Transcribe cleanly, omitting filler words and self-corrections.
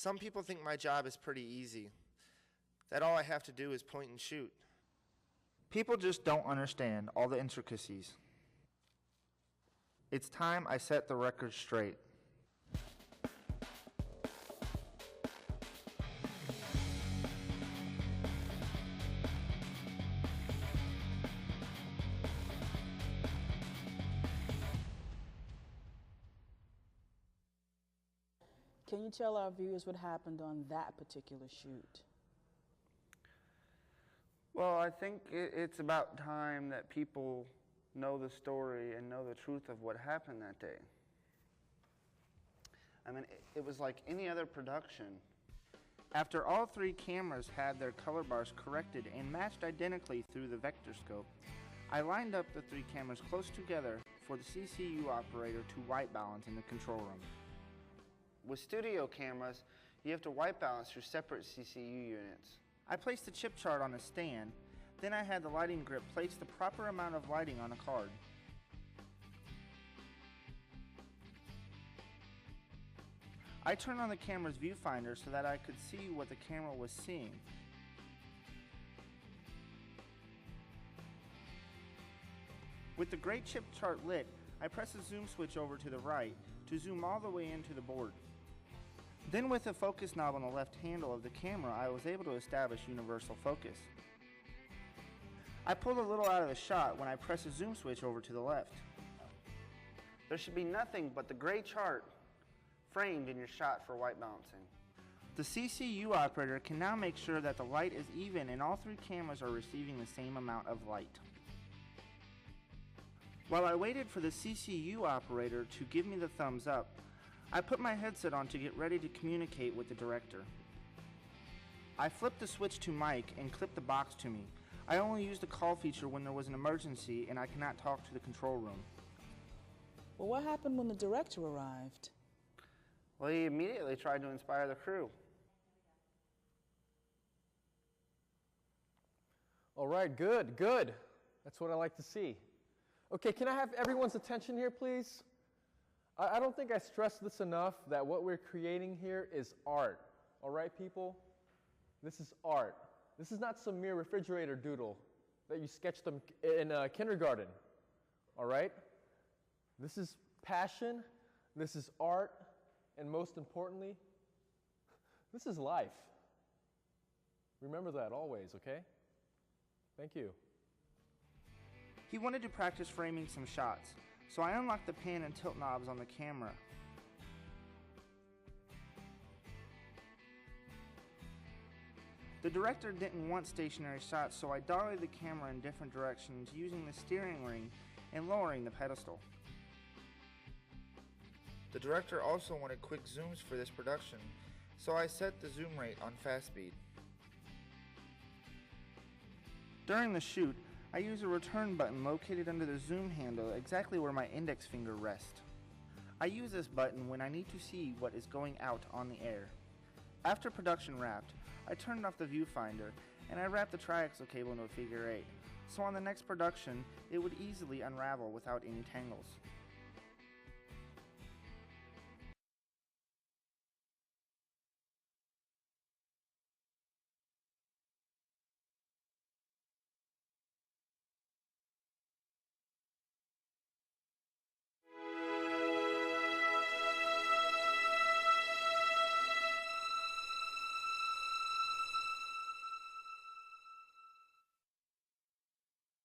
Some people think my job is pretty easy, that all I have to do is point and shoot. People just don't understand all the intricacies. It's time I set the record straight. Can you tell our viewers what happened on that particular shoot? Well, I think it's about time that people know the story and know the truth of what happened that day. I mean, it was like any other production. After all three cameras had their color bars corrected and matched identically through the vector scope, I lined up the three cameras close together for the CCU operator to white balance in the control room. With studio cameras, you have to white balance through separate CCU units. I placed the chip chart on a stand, then I had the lighting grip place the proper amount of lighting on a card. I turned on the camera's viewfinder so that I could see what the camera was seeing. With the gray chip chart lit, I pressed the zoom switch over to the right to zoom all the way into the board. Then with the focus knob on the left handle of the camera, I was able to establish universal focus. I pulled a little out of the shot when I pressed the zoom switch over to the left. There should be nothing but the gray chart framed in your shot for white balancing. The CCU operator can now make sure that the light is even and all three cameras are receiving the same amount of light. While I waited for the CCU operator to give me the thumbs up, I put my headset on to get ready to communicate with the director. I flipped the switch to mic and clipped the box to me. I only used the call feature when there was an emergency and I cannot talk to the control room. Well, what happened when the director arrived? Well, he immediately tried to inspire the crew. All right, good. That's what I like to see. Okay, can I have everyone's attention here, please? I don't think I stressed this enough that what we're creating here is art. All right, people? This is art. This is not some mere refrigerator doodle that you sketched them in kindergarten. All right? This is passion. This is art. And most importantly, this is life. Remember that always, okay? Thank you. He wanted to practice framing some shots, so I unlocked the pan and tilt knobs on the camera. The director didn't want stationary shots, so I dollied the camera in different directions using the steering ring and lowering the pedestal. The director also wanted quick zooms for this production, so I set the zoom rate on fast speed. During the shoot, I use a return button located under the zoom handle exactly where my index finger rests. I use this button when I need to see what is going out on the air. After production wrapped, I turned off the viewfinder and I wrapped the triaxle cable into a figure 8, so on the next production it would easily unravel without any tangles.